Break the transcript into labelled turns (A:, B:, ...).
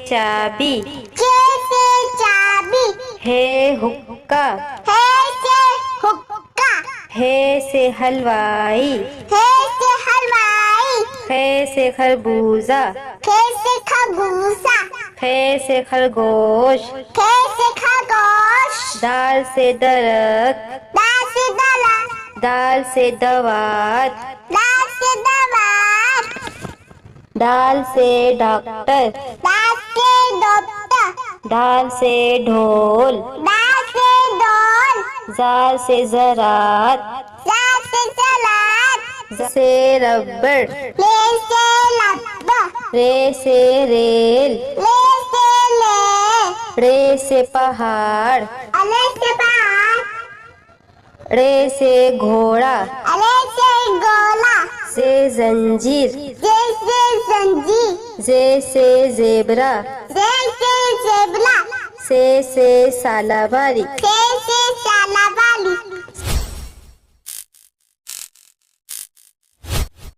A: चाबी,
B: चे से चाबी,
A: हे हुक्का,
B: हे से हुक्का,
A: हे से हलवाई,
B: हे से हलवाई,
A: खे से खरबूजा,
B: खे से खरबूजा,
A: खे से खरगोश,
B: खे से खरगोश,
A: दाल से दरख्त,
B: दाल से दलत,
A: दाल से दवात,
B: दाल से दवात,
A: दाल से डॉक्टर,
B: दाल से डॉक्टर,
A: दाल से ढोल,
B: दाल से डोल,
A: जाल से ज़रात,
B: जाल से जलात,
A: ज़ से रबड़,
B: ले से लब्बा,
A: रे से रेल,
B: ले से ले,
A: रे से पहाड़,
B: अले से पहाड़,
A: रे से घोड़ा,
B: अले से गोला,
A: से जंजीर,
B: जे से जंजीर,
A: जे से ज़ेबरा,
B: जे से जेबला,
A: से सालाबारी,
B: से